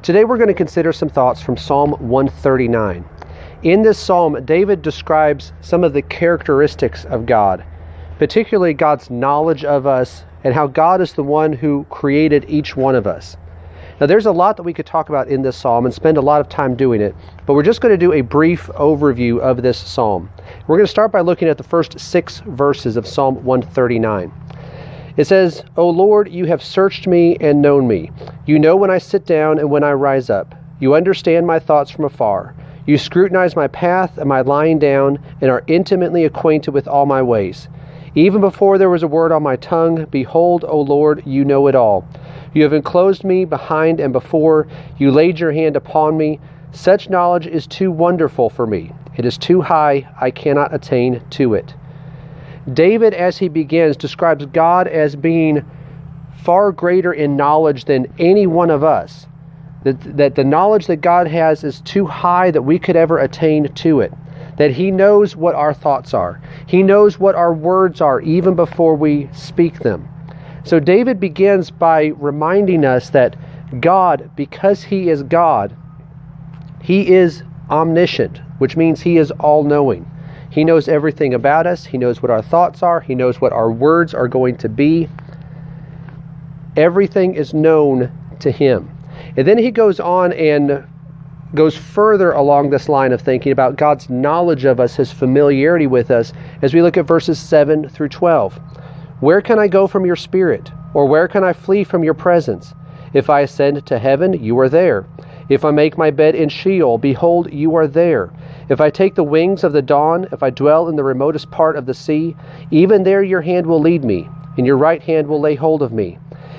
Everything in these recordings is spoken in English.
Today we're going to consider some thoughts from Psalm 139. In this psalm, David describes some of the characteristics of God, particularly God's knowledge of us and how God is the one who created each one of us. Now there's a lot that we could talk about in this psalm and spend a lot of time doing it, but we're just going to do a brief overview of this psalm. We're going to start by looking at the first 6 verses of Psalm 139. It says, "O Lord, you have searched me and known me. You know when I sit down and when I rise up. You understand my thoughts from afar. You scrutinize my path and my lying down and are intimately acquainted with all my ways. Even before there was a word on my tongue, behold, O Lord, you know it all. You have enclosed me behind and before. You laid your hand upon me. Such knowledge is too wonderful for me. It is too high. I cannot attain to it." David, as he begins, describes God as being far greater in knowledge than any one of us. That the knowledge that God has is too high that we could ever attain to it. That He knows what our thoughts are. He knows what our words are even before we speak them. So David begins by reminding us that God, because He is God, He is omniscient, which means He is all-knowing. He knows everything about us. He knows what our thoughts are. He knows what our words are going to be. Everything is known to Him. And then he goes on and goes further along this line of thinking about God's knowledge of us, His familiarity with us, as we look at verses 7 through 12. "Where can I go from your spirit? Or where can I flee from your presence? If I ascend to heaven, you are there. If I make my bed in Sheol, behold, you are there. If I take the wings of the dawn, if I dwell in the remotest part of the sea, even there your hand will lead me, and your right hand will lay hold of me.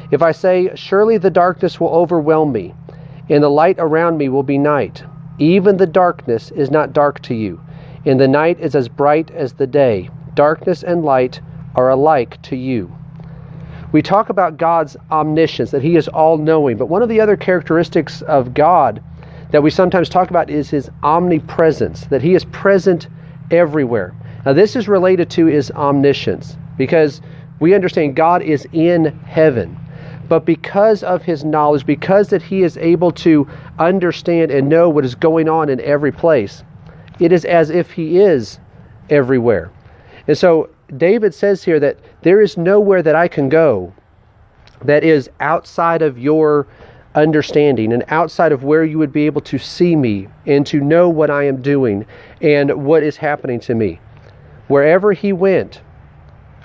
If I say, surely the darkness will overwhelm me, and the light around me will be night. Even the darkness is not dark to you, and the night is as bright as the day. Darkness and light are alike to you." We talk about God's omniscience, that He is all-knowing, but one of the other characteristics of God that we sometimes talk about is His omnipresence, that He is present everywhere. Now this is related to His omniscience, because we understand God is in heaven. But because of His knowledge, because that He is able to understand and know what is going on in every place, it is as if He is everywhere. And so David says here that there is nowhere that I can go that is outside of your understanding and outside of where you would be able to see me and to know what I am doing and what is happening to me. Wherever he went,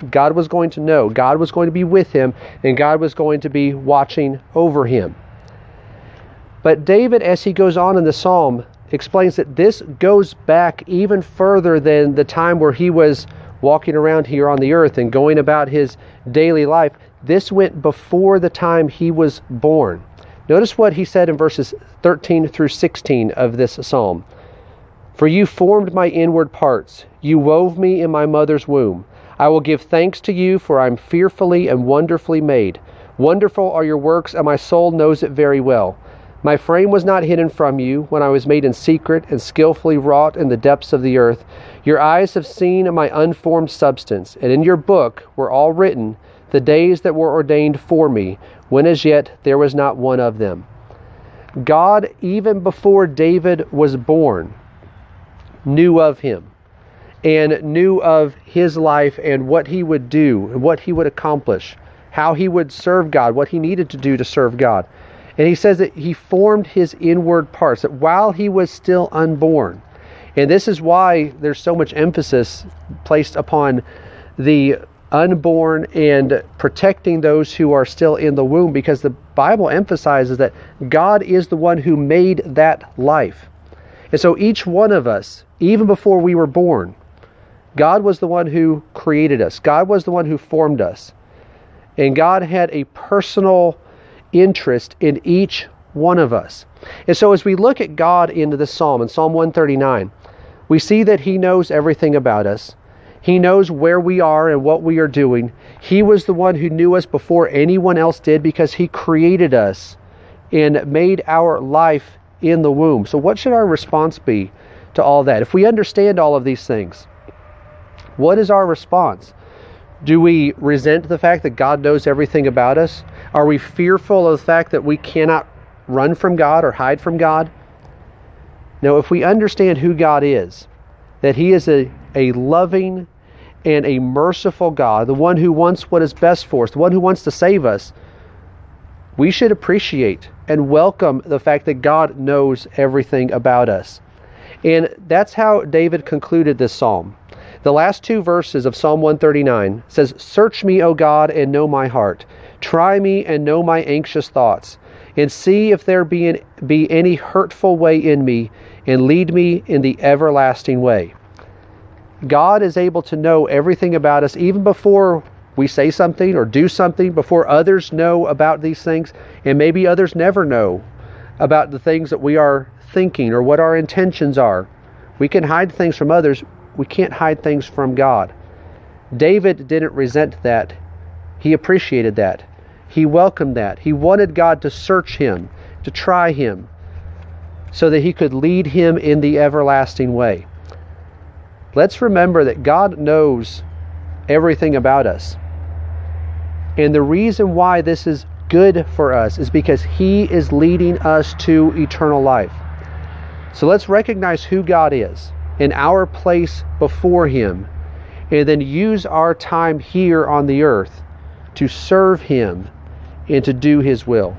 God was going to know, God was going to be with him, and God was going to be watching over him. But David, as he goes on in the psalm, explains that this goes back even further than the time where he was walking around here on the earth and going about his daily life. This went before the time he was born. Notice what he said in verses 13 through 16 of this psalm. "For you formed my inward parts. You wove me in my mother's womb. I will give thanks to you, for I am fearfully and wonderfully made. Wonderful are your works, and my soul knows it very well. My frame was not hidden from you when I was made in secret and skillfully wrought in the depths of the earth. Your eyes have seen my unformed substance, and in your book were all written the days that were ordained for me, when as yet there was not one of them." God, even before David was born, knew of him and knew of his life and what he would do and what he would accomplish, how he would serve God, what he needed to do to serve God. And he says that he formed his inward parts, that while he was still unborn. And this is why there's so much emphasis placed upon the unborn and protecting those who are still in the womb, because the Bible emphasizes that God is the one who made that life. And so each one of us, even before we were born, God was the one who created us. God was the one who formed us. And God had a personal interest in each one of us. And so as we look at God into this psalm, in Psalm 139, we see that He knows everything about us. He knows where we are and what we are doing. He was the one who knew us before anyone else did, because He created us and made our life in the womb. So what should our response be to all that? If we understand all of these things, what is our response? Do we resent the fact that God knows everything about us? Are we fearful of the fact that we cannot run from God or hide from God. No, if we understand who God is, that He is a loving and a merciful God, the one who wants what is best for us, the one who wants to save us, we should appreciate and welcome the fact that God knows everything about us. And that's how David concluded this psalm. The last two verses of Psalm 139 says, "Search me, O God, and know my heart. Try me and know my anxious thoughts, and see if there be any hurtful way in me, and lead me in the everlasting way." God is able to know everything about us even before we say something or do something, before others know about these things, and maybe others never know about the things that we are thinking or what our intentions are. We can hide things from others. We can't hide things from God. David didn't resent that. He appreciated that. He welcomed that. He wanted God to search him, to try him, so that he could lead him in the everlasting way. Let's remember that God knows everything about us. And the reason why this is good for us is because He is leading us to eternal life. So let's recognize who God is and our place before Him, and then use our time here on the earth to serve Him and to do His will.